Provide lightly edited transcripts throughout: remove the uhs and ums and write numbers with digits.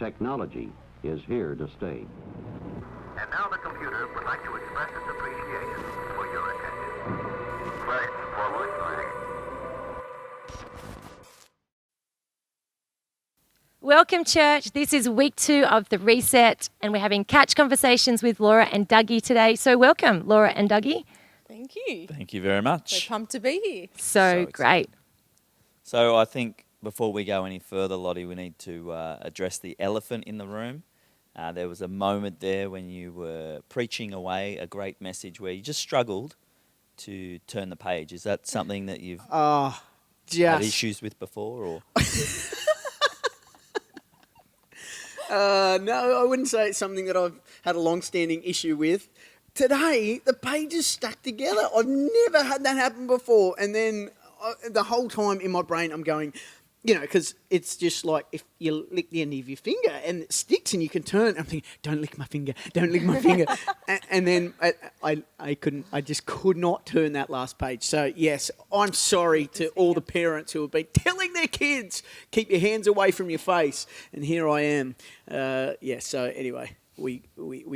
Technology is here to stay. And now the computer would like to express its appreciation for your attention. Press /. Welcome, church. This is week 2 of the Reset, and we're having catch conversations with Laura and Dougy today. So welcome, Laura and Dougy. Thank you. Thank you very much. We're pumped to be here. So great. So I think before we go any further, Lottie, we need to address the elephant in the room. There was a moment there when you were preaching away a great message where you just struggled to turn the page. Is that something that you've had issues with before? Or No, I wouldn't say it's something that I've had a long-standing issue with. Today, the pages stuck together. I've never had that happen before. And then the whole time in my brain, I'm going, you know, because it's just like if you lick the end of your finger and it sticks and you can turn. I'm thinking, don't lick my finger, don't lick my finger. And then I just could not turn that last page. So yes, I'm sorry to all the parents who have been telling their kids, keep your hands away from your face. And here I am. So anyway, we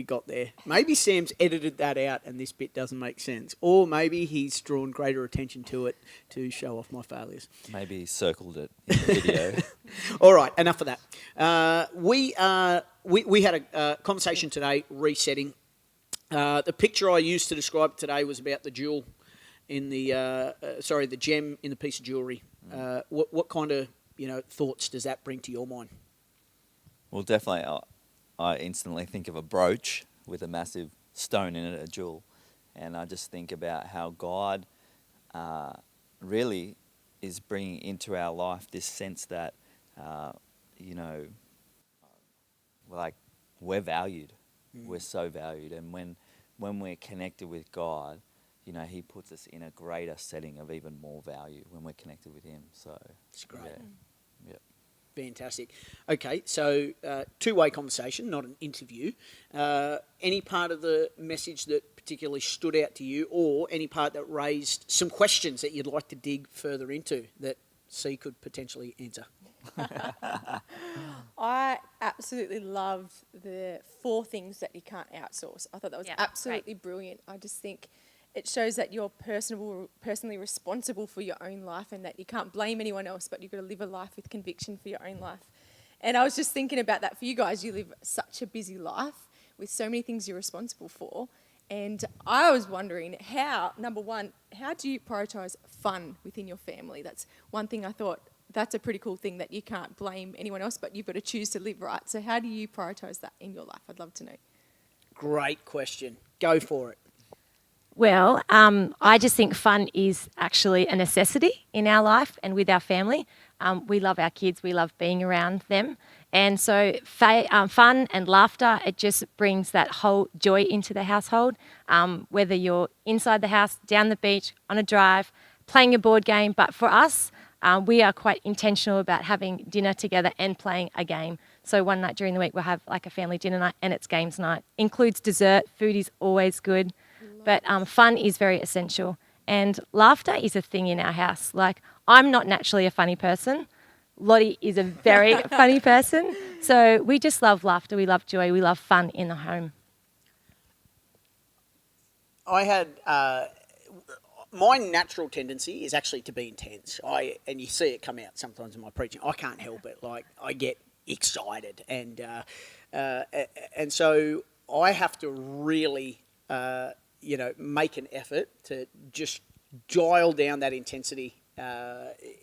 got there. Maybe Sam's edited that out and this bit doesn't make sense. Or maybe he's drawn greater attention to it to show off my failures. maybe he circled it in the video. All right, enough of that. We had a conversation today, resetting. The picture I used to describe it today was about the jewel in the gem in the piece of jewellery. What kind of thoughts does that bring to your mind? Well, definitely, I instantly think of a brooch with a massive stone in it, a jewel. And I just think about how God really is bringing into our life this sense that, like we're valued. We're so valued. And when we're connected with God, he puts us in a greater setting of even more value when we're connected with him. So it's great. Yeah. Fantastic. Okay, so two-way conversation, not an interview. Any part of the message that particularly stood out to you, or any part that raised some questions that you'd like to dig further into that C could potentially answer? I absolutely loved the 4 things that you can't outsource. I thought that was absolutely brilliant. I just think it shows that you're personally responsible for your own life and that you can't blame anyone else, but you've got to live a life with conviction for your own life. And I was just thinking about that for you guys. You live such a busy life with so many things you're responsible for. And I was wondering number one, how do you prioritise fun within your family? That's one thing I thought, that's a pretty cool thing that you can't blame anyone else, but you've got to choose to live right. So how do you prioritise that in your life? I'd love to know. Great question. Go for it. Well, I just think fun is actually a necessity in our life and with our family. We love our kids. We love being around them. And so fun and laughter, it just brings that whole joy into the household. Whether you're inside the house, down the beach, on a drive, playing a board game. But for us, we are quite intentional about having dinner together and playing a game. So one night during the week, we'll have like a family dinner night and it's games night. Includes dessert. Food is always good. But fun is very essential. And laughter is a thing in our house. Like, I'm not naturally a funny person. Lottie is a very funny person. So we just love laughter. We love joy. We love fun in the home. I had... my natural tendency is actually to be intense. And you see it come out sometimes in my preaching. I can't help it. Like, I get excited. And so I have to really... make an effort to just dial down that intensity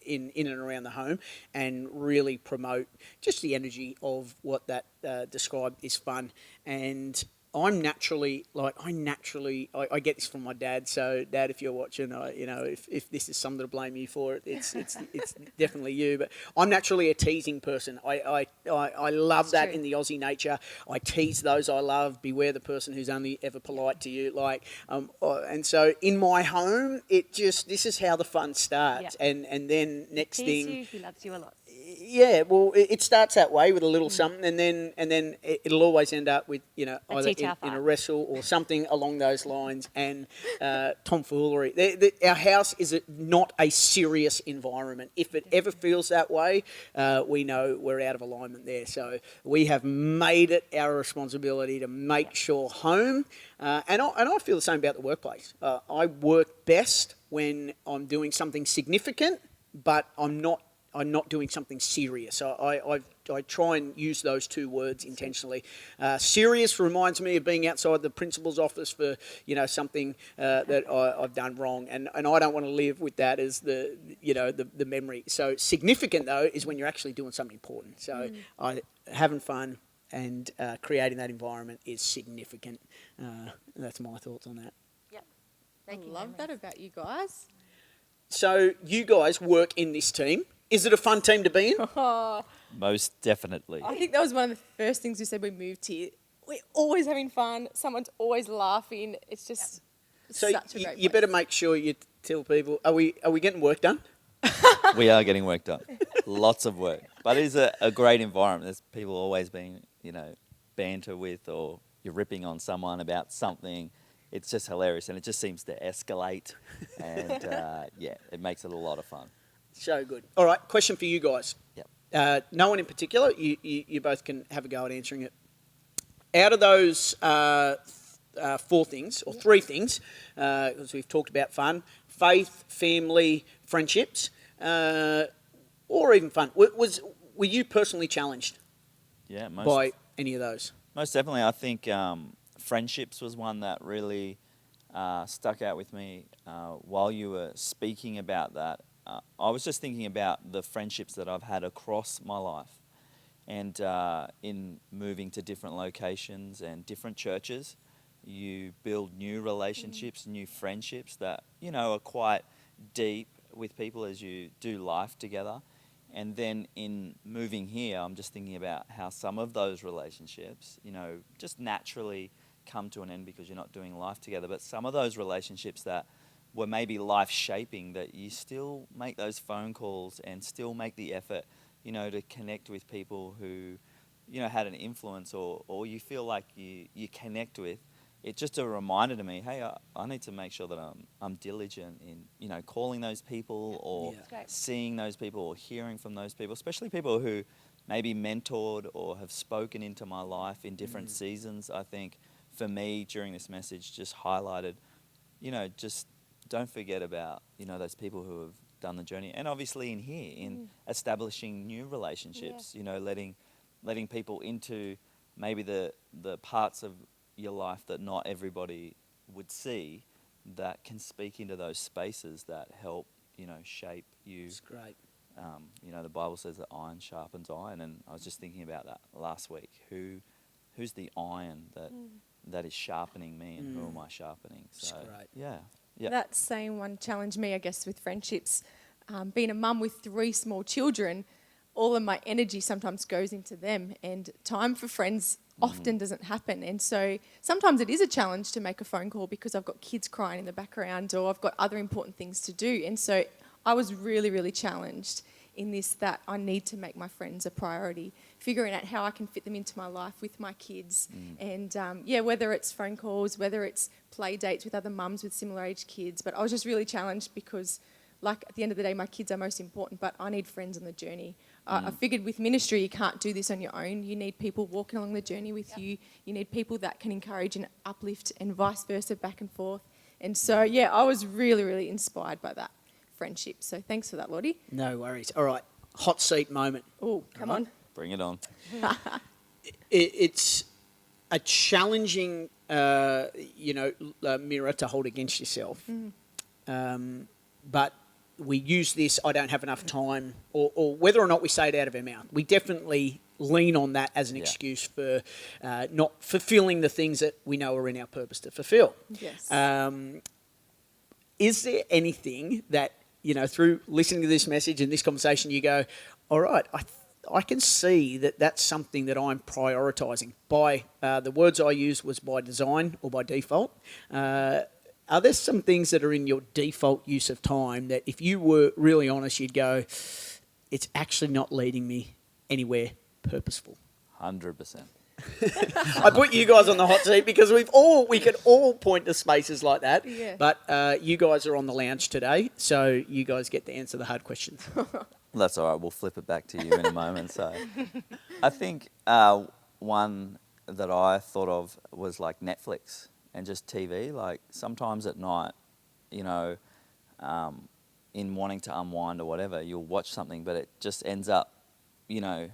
in and around the home and really promote just the energy of what that described is fun. And I get this from my dad. So, Dad, if you're watching, if this is something to blame you for, it's definitely you. But I'm naturally a teasing person. I love that in the Aussie nature. I tease those I love. Beware the person who's only ever polite to you. And so in my home, this is how the fun starts. Yep. And then next thing, He loves you a lot. Yeah, well, it starts that way with a little something, and then it'll always end up with either in a wrestle or something along those lines, and tomfoolery. Our house is not a serious environment. If it ever feels that way, we know we're out of alignment there. So we have made it our responsibility to make sure home, and I feel the same about the workplace. I work best when I'm doing something significant, but I'm not doing something serious. I try and use those two words intentionally. Serious reminds me of being outside the principal's office for something that I've done wrong, and I don't want to live with that as the memory. So significant though is when you're actually doing something important. So having fun and creating that environment is significant. That's my thoughts on that. Yep. I love that about you guys. So you guys work in this team. Is it a fun team to be in? Most definitely. I think that was one of the first things we said we moved here. We're always having fun. Someone's always laughing. It's just So such a great you place. better make sure you tell people. Are we getting work done? We are getting work done. Lots of work. But it is a great environment. There's people always being, banter with, or you're ripping on someone about something. It's just hilarious, and it just seems to escalate. And, it makes it a lot of fun. So good. All right, question for you guys. Yep. No one in particular. You both can have a go at answering it. Out of those four things, or three things, because we've talked about fun, faith, family, friendships, or even fun. Were you personally challenged Yeah, by any of those? Most definitely. I think friendships was one that really stuck out with me while you were speaking about that. I was just thinking about the friendships that I've had across my life, and in moving to different locations and different churches, you build new relationships, new friendships that are quite deep with people as you do life together. And then in moving here, I'm just thinking about how some of those relationships, just naturally come to an end because you're not doing life together. But some of those relationships that were maybe life-shaping, that you still make those phone calls and still make the effort, to connect with people who, had an influence or you feel like you connect with. It's just a reminder to me, hey, I need to make sure that I'm diligent in, calling those people or seeing those people or hearing from those people, especially people who maybe mentored or have spoken into my life in different seasons. I think for me during this message just highlighted, just don't forget about, those people who have done the journey. And obviously in here, in establishing new relationships, letting people into maybe the parts of your life that not everybody would see, that can speak into those spaces that help, shape you. It's great. The Bible says that iron sharpens iron, and I was just thinking about that last week. Who's the iron that is sharpening me, and who am I sharpening? So, It's great. Yeah. That same one challenged me, I guess, with friendships. Being a mum with 3 small children, all of my energy sometimes goes into them, and time for friends often doesn't happen. And so sometimes it is a challenge to make a phone call because I've got kids crying in the background or I've got other important things to do. And so I was really, really challenged in this, that I need to make my friends a priority, figuring out how I can fit them into my life with my kids. And whether it's phone calls, whether it's play dates with other mums with similar age kids. But I was just really challenged because, like, at the end of the day, my kids are most important, but I need friends on the journey. I figured with ministry, you can't do this on your own. You need people walking along the journey with you. You need people that can encourage and uplift, and vice versa, back and forth. And so, I was really, really inspired by that friendship. So thanks for that, Lottie. No worries. All right, hot seat moment. Oh, come on. Bring it on. It's a challenging, mirror to hold against yourself. But we use this, I don't have enough time, or whether or not we say it out of our mouth. We definitely lean on that as an excuse for not fulfilling the things that we know are in our purpose to fulfill. Yes. Is there anything that, through listening to this message and this conversation, you go, all right, I can see that that's something that I'm prioritising. By the words I used was by design or by default. Are there some things that are in your default use of time that if you were really honest, you'd go, it's actually not leading me anywhere purposeful. 100%. I put you guys on the hot seat because we could all point to spaces like that. Yeah. But you guys are on the lounge today, so you guys get to answer the hard questions. That's all right. We'll flip it back to you in a moment. So, I think one that I thought of was like Netflix and just TV. Like sometimes at night, you know, in wanting to unwind or whatever, you'll watch something, but it just ends up, you know,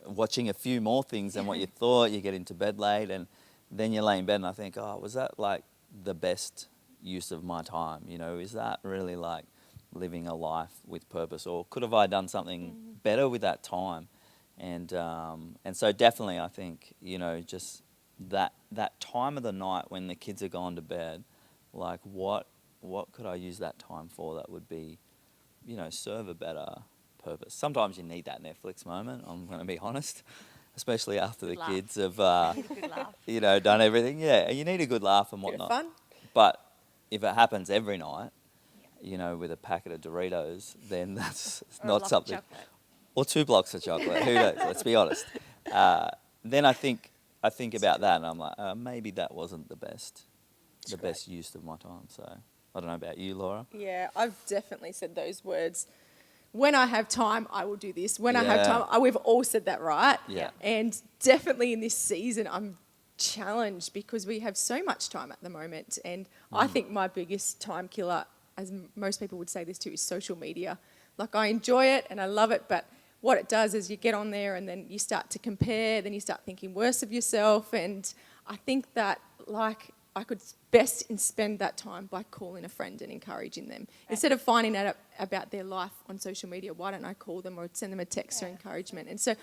watching a few more things than what you thought. You get into bed late, and then you lay in bed, and I think, oh, was that like the best use of my time? You know, is that really like living a life with purpose, or could have I done something better with that time? And so definitely, I think, you know, just that time of the night when the kids are gone to bed, like what could I use that time for that would be, you know, serve a better purpose. Sometimes you need that Netflix moment, I'm going to be honest, especially after the laugh. kids have, Good laugh. you know, done everything. Yeah, you need a good laugh and Bit of whatnot. fun. But if it happens every night, you know, with a packet of Doritos, then that's Or a not block of something. chocolate. Or 2 blocks of chocolate. Who knows? Let's be honest. Then I think about that, and I'm like, maybe that wasn't the best use of my time. So I don't know about you, Laura. Yeah, I've definitely said those words. When I have time, I will do this. When I have Yeah. time, we've all said that, right? Yeah. And definitely in this season, I'm challenged because we have so much time at the moment. And I think my biggest time killer, as most people would say this too, is social media. Like, I enjoy it and I love it, but what it does is you get on there and then you start to compare, then you start thinking worse of yourself. And I think that, like, I could best spend that time by calling a friend and encouraging them. Instead of finding out about their life on social media, why don't I call them or send them a text or encouragement? And so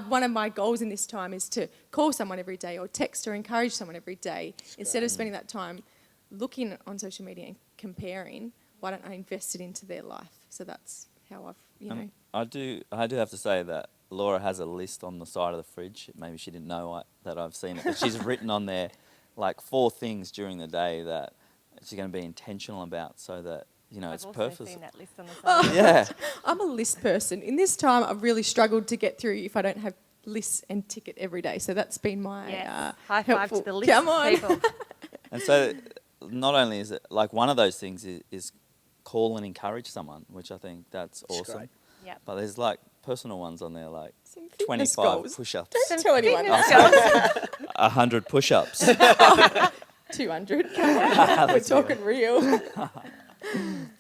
one of my goals in this time is to call someone every day or text or encourage someone every day. Instead of spending that time looking on social media and comparing, why don't I invest it into their life? So that's how I've, you know. I do have to say that Laura has a list on the side of the fridge. Maybe she didn't know that I've seen it, but she's written on there like 4 things during the day that she's going to be intentional about, so that, you know, it's I've also purpose. seen that list on the side. Yeah. I'm a list person. In this time, I've really struggled to get through if I don't have lists and tick it every day. So that's been my Yes. High five helpful. to the list Come on. people. And so not only is it like one of those things is call and encourage someone, which I think that's awesome. great. Yep. But there's like personal ones on there, like Some fitness 25 goals. push-ups, Don't tell anyone. Fitness that. goals. 100 push-ups. 200. Come on. We're talking real.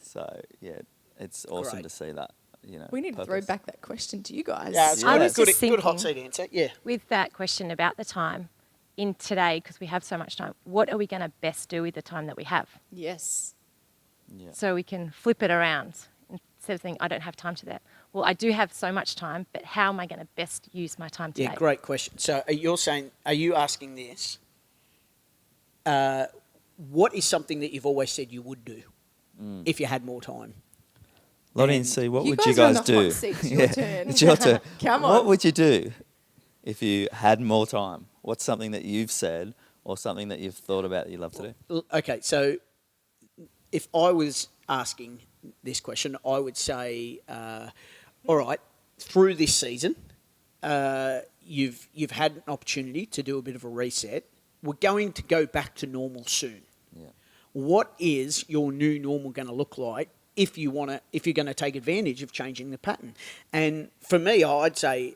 So yeah, it's awesome Great. to see that. You know, We need to throw purpose. back that question to you guys. Yeah, it's I good. was Good, just good hot seat thinking- answer. Yeah. With that question about the time in today, because we have so much time, what are we going to best do with the time that we have? Yes. Yeah. So we can flip it around instead of thinking, I don't have time to that. Well, I do have so much time, but how am I going to best use my time today? Yeah, great question. So are you asking this? What is something that you've always said you would do if you had more time? Lottie And and C, what You would guys you are on guys the do? hot seat. It's your turn. It's your turn. Come What on. would you do if you had more time? What's something that you've said or something that you've thought about that you love to do? Okay, so if I was asking this question, I would say, all right, through this season, you've had an opportunity to do a bit of a reset. We're going to go back to normal soon. Yeah. What is your new normal going to look like if you're going to take advantage of changing the pattern? And for me, I'd say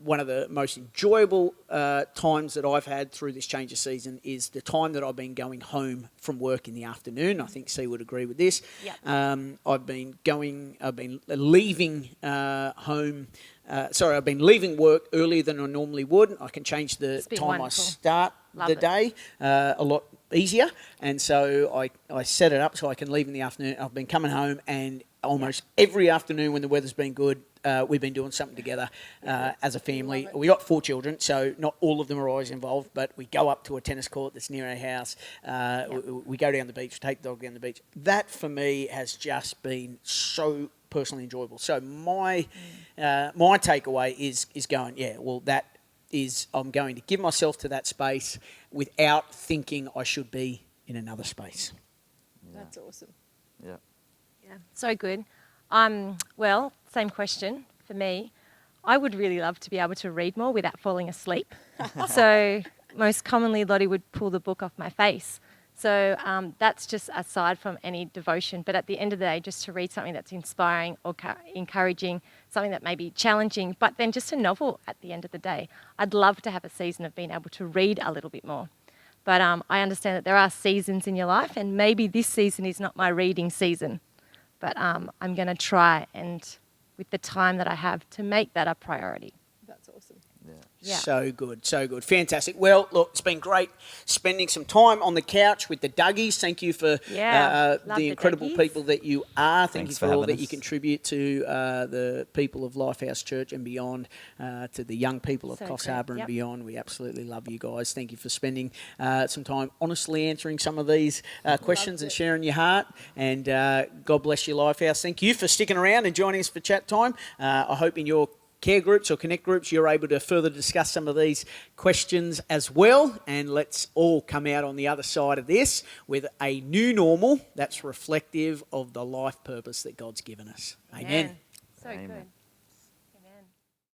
one of the most enjoyable times that I've had through this change of season is the time that I've been going home from work in the afternoon. I think C would agree with this. Yep. I've been leaving home. I've been leaving work earlier than I normally would. I can change the It's been time wonderful. I start Love the it. day a lot easier, and so I set it up so I can leave in the afternoon. I've been coming home, and almost every afternoon when the weather's been good, we've been doing something together as a family. We got 4 children, so not all of them are always involved, but we go up to a tennis court that's near our house. We go down the beach, take the dog down the beach. That for me has just been so personally enjoyable. So my takeaway is going, I'm going to give myself to that space without thinking I should be in another space. That's awesome. Yeah. Yeah, so good. Well, same question for me. I would really love to be able to read more without falling asleep. So most commonly, Lottie would pull the book off my face. So that's just aside from any devotion. But at the end of the day, just to read something that's inspiring or encouraging, something that may be challenging, but then just a novel at the end of the day. I'd love to have a season of being able to read a little bit more. But I understand that there are seasons in your life, and maybe this season is not my reading season. But I'm going to try, and with the time that I have, to make that a priority. That's awesome. Yeah. So good, so good. Fantastic. Well, look, it's been great spending some time on the couch with the Dougies. Thank you for the incredible people that you are. Thank you for all that you contribute to the people of Lifehouse Church and beyond, to the young people of Coffs Harbour and beyond. We absolutely love you guys. Thank you for spending some time honestly answering some of these questions and sharing your heart. And God bless you, Lifehouse. Thank you for sticking around and joining us for chat time. I hope in your care groups or connect groups you're able to further discuss some of these questions as well, and let's all come out on the other side of this with a new normal that's reflective of the life purpose that God's given us. Amen. So good.